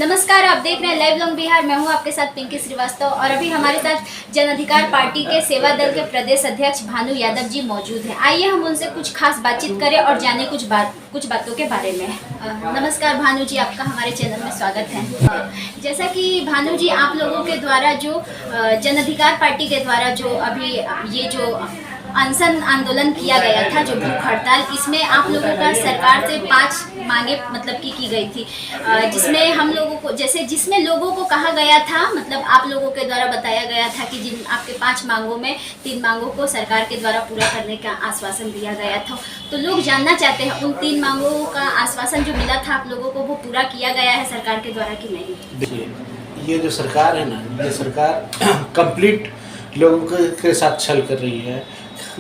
नमस्कार, आप देख रहे हैं लाइव लॉन्ग बिहार। मैं हूं आपके साथ पिंकी श्रीवास्तव और अभी हमारे साथ जन अधिकार पार्टी के सेवा दल के प्रदेश अध्यक्ष भानु यादव जी मौजूद हैं। आइए हम उनसे कुछ खास बातचीत करें और जाने कुछ बातों के बारे में। नमस्कार भानु जी, आपका हमारे चैनल में स्वागत है। जैसा कि भानु जी, आप लोगों के द्वारा जो जन अधिकार पार्टी के द्वारा जो अभी ये जो अनशन आंदोलन किया गया था, जो भूख हड़ताल, इसमें आप लोगों का सरकार से 5 मांगे मतलब की गई थी, जिसमें हम लोगों को जिसमें लोगों को कहा गया था, मतलब आप लोगों के द्वारा बताया गया था कि जिन आपके 5 मांगों में 3 मांगों को सरकार के द्वारा पूरा करने का आश्वासन दिया गया था। तो लोग जानना चाहते हैं उन 3 मांगों का आश्वासन जो मिला था आप लोगों को, वो पूरा किया गया है सरकार के द्वारा कि नहीं? देखिए, ये जो सरकार है ना, ये सरकार कंप्लीट लोगों के साथ छल कर रही है।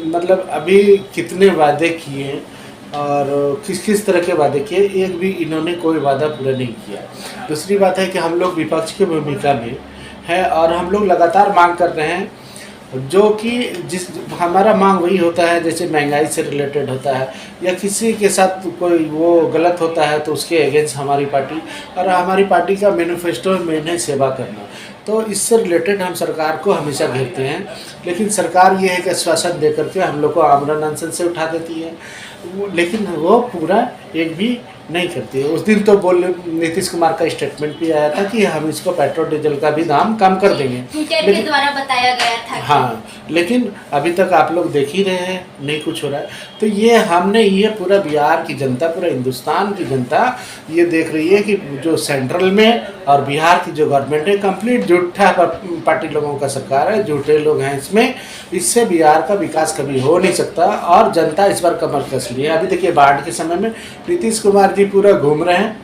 मतलब अभी कितने वादे किए और किस किस तरह के वादे किए, एक भी इन्होंने कोई वादा पूरा नहीं किया। दूसरी बात है कि हम लोग विपक्ष की भूमिका में है और हम लोग लगातार मांग कर रहे हैं, जो कि हमारा मांग वही होता है जैसे महंगाई से रिलेटेड होता है या किसी के साथ कोई वो गलत होता है तो उसके अगेंस्ट हमारी पार्टी, और हमारी पार्टी का मैनिफेस्टो में है सेवा करना। तो इससे रिलेटेड हम सरकार को हमेशा घेरते हैं, लेकिन सरकार ये एक आश्वासन दे करके हम लोग को आमरण अनशन से उठा देती है, लेकिन वो पूरा एक भी नहीं करती है। उस दिन तो नीतीश कुमार का स्टेटमेंट भी आया था कि हम इसको पेट्रोल डीजल का भी दाम कम कर देंगे, ट्विटर के द्वारा बताया गया था। हाँ, लेकिन अभी तक आप लोग देख ही रहे हैं नहीं कुछ हो रहा है। तो ये पूरा बिहार की जनता, पूरा हिंदुस्तान की जनता ये देख रही है कि जो सेंट्रल में और बिहार की जो गवर्नमेंट है कंप्लीट झूठा पार्टी लोगों का सरकार है, झूठे लोग हैं इसमें। इससे बिहार का विकास कभी हो नहीं सकता और जनता इस बार कमर कस ली है। अभी देखिए, बाढ़ के समय में नीतीश कुमार जी पूरा घूम रहे हैं,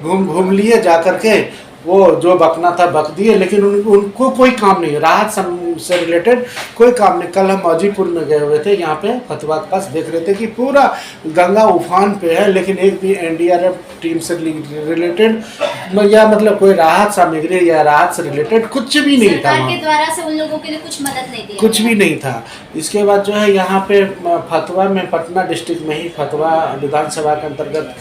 घूम लिए जा करके, वो जो बकना था बक दिए, लेकिन उनको कोई काम नहीं, राहत से रिलेटेड कोई काम नहीं। कल हम मौजीपुर में गए हुए थे, यहाँ पे फतवा के पास देख रहे थे कि पूरा गंगा उफान पे है, लेकिन एक भी एनडीआरएफ टीम से रिलेटेड या मतलब कोई राहत सामग्री या राहत से रिलेटेड कुछ भी नहीं था। सरकार के द्वारा से उन लोगों के लिए कुछ मदद नहीं दी, कुछ भी नहीं था। इसके बाद जो है यहाँ पे फतवा में, पटना डिस्ट्रिक्ट में ही फतवा विधानसभा के अंतर्गत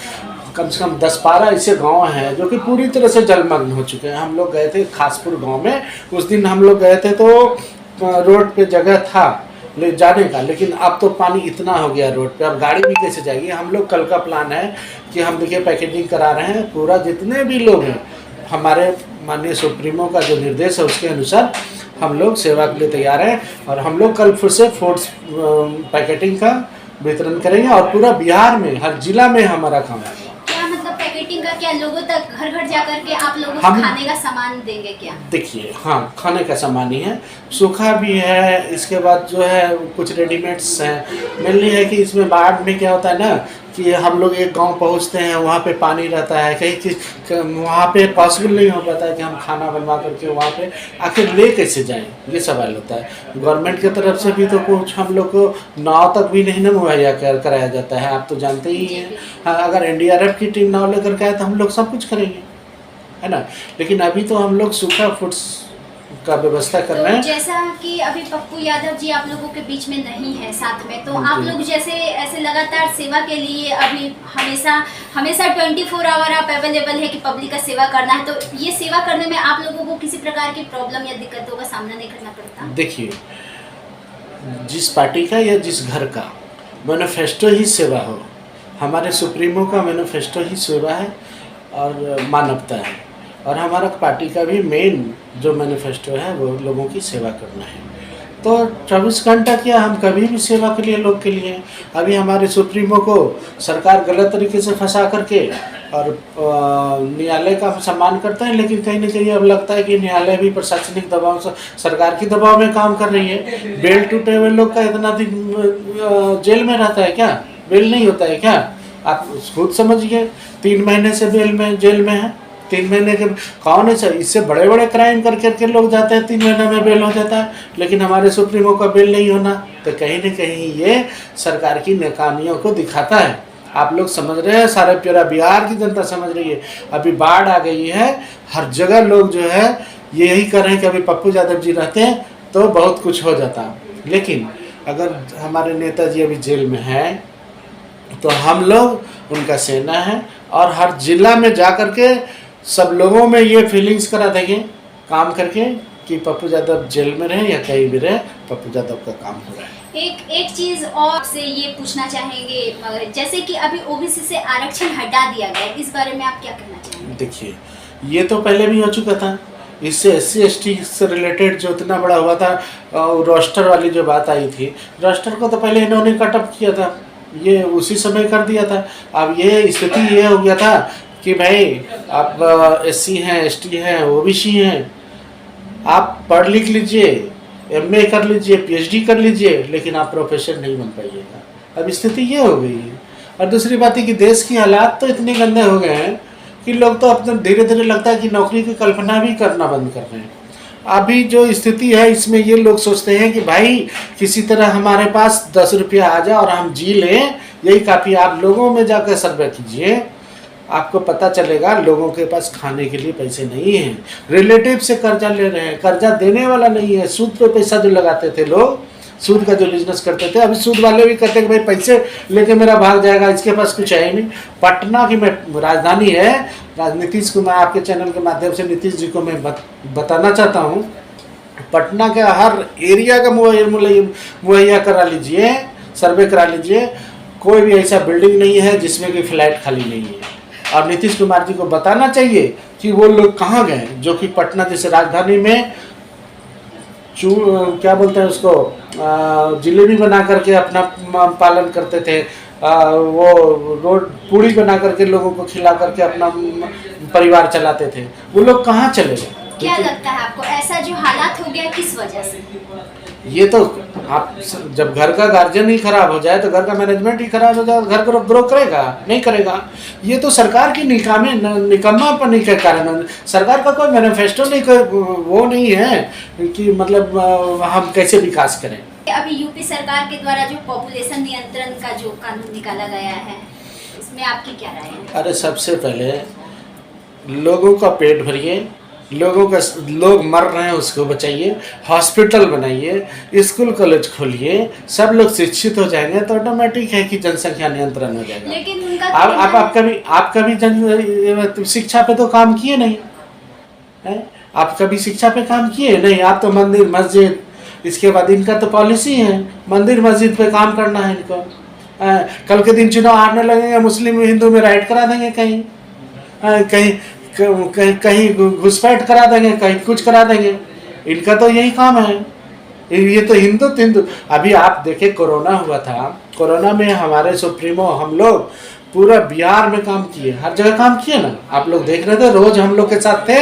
कम से कम 10-12 ऐसे गांव हैं जो कि पूरी तरह से जलमग्न हो चुके हैं। हम लोग गए थे खासपुर गांव में, उस दिन हम लोग गए थे तो रोड पे जगह था ले जाने का, लेकिन अब तो पानी इतना हो गया रोड पे, अब गाड़ी भी कैसे जाएगी। हम लोग कल का प्लान है कि हम देखिए पैकेजिंग करा रहे हैं, पूरा जितने भी लोग हैं हमारे माननीय सुप्रीमो का जो निर्देश है उसके अनुसार हम लोग सेवा के लिए तैयार हैं, और हम लोग कल फिर से फूड्स पैकेटिंग का वितरण करेंगे और पूरा बिहार में हर जिला में हमारा काम है। पैकेटिंग का क्या, लोगों तक घर घर जा करके आप लोगों को खाने का सामान देंगे क्या? देखिए, हाँ, खाने का सामान ही है, सूखा भी है, इसके बाद जो है कुछ रेडीमेड्स हैं। मेनली है कि इसमें बाढ़ में क्या होता है ना कि हम लोग एक गांव पहुंचते हैं, वहाँ पे पानी रहता है, कहीं चीज़ वहाँ पे पॉसिबल नहीं हो पाता है कि हम खाना बनवा करके वहाँ पे आखिर ले कैसे जाएं, ये सवाल होता है। गवर्नमेंट की तरफ से भी तो कुछ हम लोग को नाव तक भी नहीं ना मुहैया कराया जाता है, आप तो जानते ही हैं। हाँ, अगर एनडीआरएफ की टीम नाव लेकर के आए तो हम लोग सब कुछ करेंगे, है ना। लेकिन अभी तो हम लोग सूखा फूड्स का व्यवस्था कर रहे हैं। जैसा कि अभी पप्पू यादव जी आप लोगों के बीच में नहीं है साथ में, तो आप लोग जैसे ऐसे लगातार सेवा के लिए अभी हमेशा 24 आवर आप अवेलेबल है कि पब्लिक का सेवा करना है, तो ये सेवा करने में आप लोगों को किसी प्रकार की प्रॉब्लम या दिक्कतों का सामना नहीं करना पड़ता? देखिए, जिस पार्टी का या जिस घर का मैनिफेस्टो ही सेवा हो, हमारे सुप्रीमो का मैनिफेस्टो ही सेवा है और मानवता है, और हमारा पार्टी का भी मेन जो मैनिफेस्टो है वो लोगों की सेवा करना है। तो 24 घंटा क्या, हम कभी भी सेवा के लिए लोग के लिए। अभी हमारे सुप्रीमो को सरकार गलत तरीके से फंसा करके और न्यायालय का सम्मान करता है, लेकिन कहीं ना कहीं अब लगता है कि न्यायालय भी प्रशासनिक दबाव से, सरकार की दबाव में काम कर रही है। बेल टूटे हुए लोग का इतना दिन जेल में रहता है क्या? बेल नहीं होता है क्या? आप खुद समझिए, 3 महीने से जेल में है। 3 महीने के कौन है सर, इससे बड़े बड़े क्राइम करके लोग जाते हैं, 3 महीने में बेल हो जाता है, लेकिन हमारे सुप्रीमो का बेल नहीं होना। तो कहीं ना कहीं ये सरकार की नाकामियों को दिखाता है। आप लोग समझ रहे हैं, सारे पूरा बिहार की जनता समझ रही है। अभी बाढ़ आ गई है, हर जगह लोग जो है यही कर रहे हैं कि अभी पप्पू यादव जी रहते हैं तो बहुत कुछ हो जाता। लेकिन अगर हमारे नेताजी अभी जेल में हैं तो हम लोग उनका सेना है और हर जिला में जा कर के सब लोगों में ये फीलिंग्स करा देंगे काम करके कि पप्पू यादव जेल में रहे या कहीं भी रहे, पप्पू यादव का काम हो रहा है। एक चीज और से ये पूछना चाहेंगे, जैसे कि अभी ओबीसी से आरक्षण हटा दिया गया, इस बारे में आप क्या कहना चाहेंगे? देखिए, ये तो पहले भी हो चुका था। इससे SC/ST से रिलेटेड जो इतना बड़ा हुआ था, रोस्टर वाली जो बात आई थी, रोस्टर को तो पहले इन्होंने कटअप किया था, ये उसी समय कर दिया था। अब ये स्थिति ये हो गया था कि भाई आप SC हैं, ST हैं, OBC हैं, आप पढ़ लिख लीजिए, MA कर लीजिए, PhD कर लीजिए, लेकिन आप प्रोफेसर नहीं बन पाइएगा। अब स्थिति ये हो गई है। और दूसरी बात है कि देश की हालात तो इतने गंदे हो गए हैं कि लोग तो अपने धीरे धीरे लगता है कि नौकरी की कल्पना भी करना बंद कर रहे हैं। अभी जो स्थिति है इसमें ये लोग सोचते हैं कि भाई किसी तरह हमारे पास 10 रुपया आ जाए और हम जी लें, यही काफ़ी। आप लोगों में जाकर सर्वे कीजिए, आपको पता चलेगा लोगों के पास खाने के लिए पैसे नहीं हैं। रिलेटिव से कर्जा ले रहे हैं, कर्जा देने वाला नहीं है। सूद पे पैसा जो लगाते थे लोग, सूद का जो बिजनेस करते थे, अभी सूद वाले भी कहते हैं कि भाई पैसे लेके मेरा भाग जाएगा, इसके पास कुछ है ही नहीं। पटना की राजधानी है, नीतीश कुमार, आपके चैनल के माध्यम से नीतीश जी को मैं बताना चाहता हूँ, पटना के हर एरिया का मुहैया करा लीजिए, सर्वे करा लीजिए, कोई भी ऐसा बिल्डिंग नहीं है जिसमें कि फ्लैट खाली नहीं है। और नीतीश कुमार जी को बताना चाहिए कि वो लोग कहाँ गए जो कि पटना जैसे राजधानी में क्या बोलते हैं उसको, जिलेबी बना करके अपना पालन करते थे, वो रोड पूड़ी बना करके लोगों को खिला करके अपना परिवार चलाते थे। वो लोग कहाँ चले गए? क्या लगता है आपको, ऐसा जो हालात हो गया किस वजह से? ये तो आप जब घर का गार्जियन ही खराब हो जाए तो घर का मैनेजमेंट ही खराब हो जाए, घर को ग्रो करेगा नहीं करेगा। ये तो सरकार की निकम्मापनी के कारण, सरकार का कोई मैनिफेस्टो नहीं, कोई वो नहीं है कि मतलब हम कैसे विकास करें। अभी यूपी सरकार के द्वारा जो पॉपुलेशन नियंत्रण का जो कानून निकाला गया है, इसमें आपकी क्या राय है? अरे सबसे पहले लोगों का पेट भरिए, लोग मर रहे हैं उसको बचाइए, हॉस्पिटल बनाइए, स्कूल कॉलेज खोलिए, सब लोग शिक्षित हो जाएंगे तो ऑटोमेटिक है कि जनसंख्या नियंत्रण हो जाएगा। लेकिन उनका आप कभी शिक्षा पे तो काम किए नहीं है? आप कभी शिक्षा पे काम किए नहीं? आप तो मंदिर मस्जिद, इसके बाद इनका तो पॉलिसी है मंदिर मस्जिद पे काम करना है इनको। कल के दिन चुनाव हारने लगेंगे, मुस्लिम हिंदू में राइट करा देंगे, कहीं घुसपैठ करा देंगे, कहीं कुछ करा देंगे। इनका तो यही काम है। ये तो हिंदू। अभी आप देखे कोरोना हुआ था, कोरोना में हमारे सुप्रीमो हम लोग पूरा बिहार में काम किए, हर जगह काम किए ना, आप लोग देख रहे थे, रोज हम लोग के साथ थे।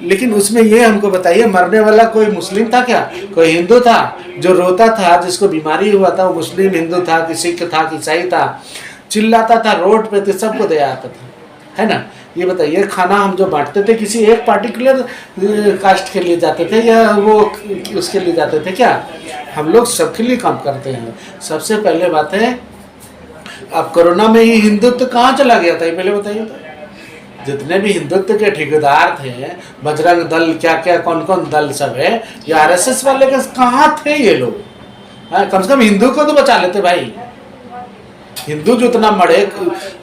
लेकिन उसमें ये हमको बताइए, मरने वाला कोई मुस्लिम था क्या, कोई हिंदू था? जो रोता था, जिसको बीमारी हुआ था, वो मुस्लिम हिंदू था कि सिख था कि ईसाई था? चिल्लाता था रोड पे तो सबको दया आता था, है ना? ये बताइए, खाना हम जो बांटते थे किसी एक पार्टिकुलर कास्ट के लिए जाते थे या वो उसके लिए जाते थे क्या? हम लोग सबके लिए काम करते हैं। सबसे पहले बात है, अब कोरोना में ही हिंदुत्व कहाँ चला गया था, ये पहले बताइए तो। जितने भी हिंदुत्व के ठेकेदार थे, बजरंग दल, क्या क्या कौन कौन दल सब है, ये RSS वाले के कहाँ थे ये लोग? कम से कम हिंदू को तो बचा लेते भाई। हिंदू जो इतना मरे,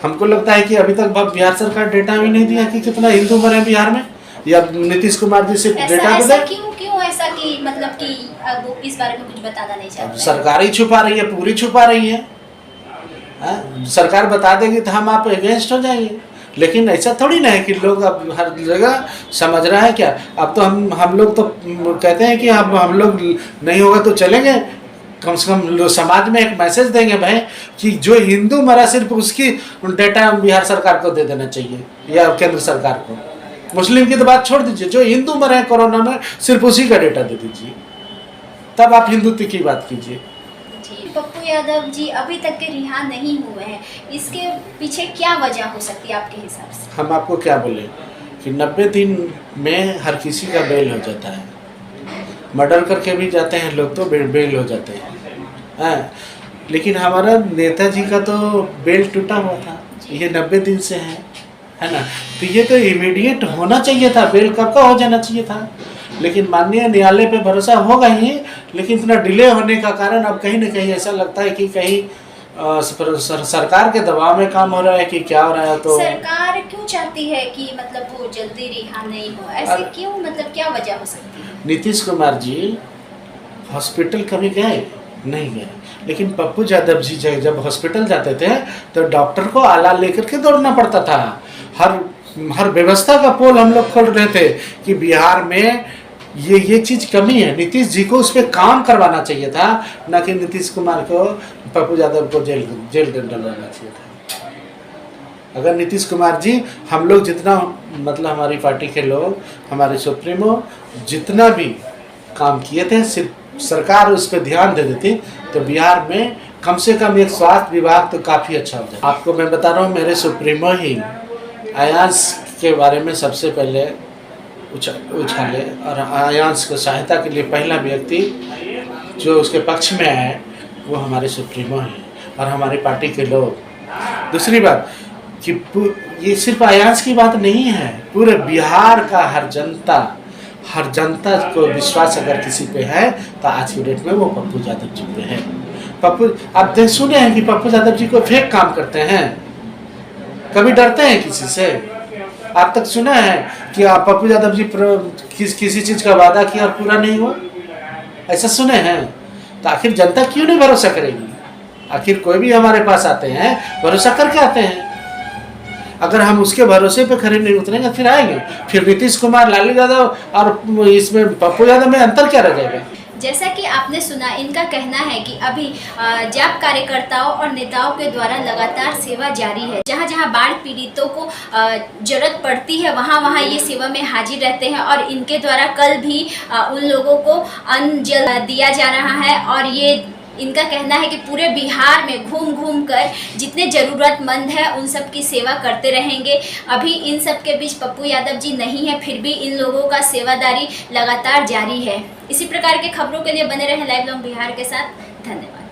हमको लगता है कि अभी तक बिहार सरकार डेटा भी नहीं दिया कि कितना हिंदू मरे बिहार में, या नीतीश कुमार जी से डेटा ऐसा क्यों ऐसा कि मतलब कि वो इस बारे में कुछ बताना नहीं चाहते? सरकार ही छुपा रही है, पूरी छुपा रही है। सरकार बता देगी तो हम आप अगेंस्ट हो जाएंगे, लेकिन ऐसा थोड़ी ना है कि लोग अब हर जगह समझ रहा है क्या। अब तो हम लोग तो कहते हैं कि हम लोग नहीं होगा तो चलेंगे, कम से कम समाज में एक मैसेज देंगे भाई कि जो हिंदू मरा सिर्फ उसकी डेटा बिहार सरकार को दे देना चाहिए या केंद्र सरकार को। मुस्लिम की तो बात छोड़ दीजिए, जो हिंदू मरे कोरोना में सिर्फ उसी का डेटा दे दीजिए, तब आप हिंदुत्व की बात कीजिए। पप्पू यादव जी अभी तक के रिहा नहीं हुए हैं, इसके पीछे क्या वजह हो सकती है आपके हिसाब से? हम आपको क्या बोले कि 90 दिन में हर किसी का बेल हो जाता है, मर्डर करके भी जाते हैं लोग तो बेल हो जाते हैं। लेकिन हमारा नेताजी का तो बेल टूटा हुआ था, ये 90 दिन से है ना, तो ये तो इमीडिएट होना चाहिए था, बेल कब का हो जाना चाहिए था। लेकिन माननीय न्यायालय पे भरोसा होगा ही, लेकिन इतना डिले होने का कारण अब कहीं ना कहीं ऐसा लगता है कि कहीं सरकार के दबाव में काम हो रहा है कि क्या हो रहा है? तो सरकार क्यों चाहती है कि मतलब वो जल्दी रिहा नहीं हो, ऐसे क्यों, मतलब क्या वजह हो सकती है? नीतीश कुमार जी हॉस्पिटल कभी गए नहीं गए, लेकिन पप्पू यादव जी जब हॉस्पिटल जाते थे तो डॉक्टर को आला लेकर के दौड़ना पड़ता था। हर व्यवस्था का पोल हम लोग खोल रहे थे कि बिहार में ये चीज़ कमी है। नीतीश जी को उस पर काम करवाना चाहिए था, ना कि नीतीश कुमार को पप्पू यादव को जेल डलवाना चाहिए था। अगर नीतीश कुमार जी, हम लोग जितना, मतलब हमारी पार्टी के लोग, हमारे सुप्रीमो जितना भी काम किए थे, सिर्फ सरकार उस पर ध्यान दे देती तो बिहार में कम से कम एक स्वास्थ्य विभाग तो काफ़ी अच्छा हो जाए। आपको मैं बता रहा हूँ, मेरे सुप्रीमो ही आयांश के बारे में सबसे पहले उछाले और आयांश को सहायता के लिए पहला व्यक्ति जो उसके पक्ष में आए वो हमारे सुप्रीमो हैं और हमारी पार्टी के लोग। दूसरी बात कि ये सिर्फ आयांश की बात नहीं है, पूरे बिहार का हर जनता को विश्वास अगर किसी पे है तो आज की डेट में वो पप्पू यादव जी पे है। पप्पू, आप सुने हैं कि पप्पू यादव जी को फेक काम करते हैं? कभी डरते हैं किसी से? आप तक सुना है कि आप पप्पू यादव जी किसी चीज़ का वादा किया और पूरा नहीं हुआ? ऐसा सुने हैं? तो आखिर जनता क्यों नहीं भरोसा करेगी? आखिर कोई भी हमारे पास आते हैं भरोसा करके आते हैं। अगर हम उसके भरोसे पे खड़े नहीं उतरेंगे फिर आएंगे, फिर नीतीश कुमार, लालू यादव और इसमें पप्पू यादव में अंतर क्या रह जाएगा? जैसा कि आपने सुना, इनका कहना है कि अभी जाप कार्यकर्ताओं और नेताओं के द्वारा लगातार सेवा जारी है। जहां जहां बाढ़ पीड़ितों को जरूरत पड़ती है वहां वहां ये सेवा में हाजिर रहते हैं और इनके द्वारा कल भी उन लोगों को अन्न जल दिया जा रहा है। और ये इनका कहना है कि पूरे बिहार में घूम घूम कर जितने ज़रूरतमंद है उन सब की सेवा करते रहेंगे। अभी इन सब के बीच पप्पू यादव जी नहीं है, फिर भी इन लोगों का सेवादारी लगातार जारी है। इसी प्रकार के खबरों के लिए बने रहें लाइव लॉन्ग बिहार के साथ। धन्यवाद।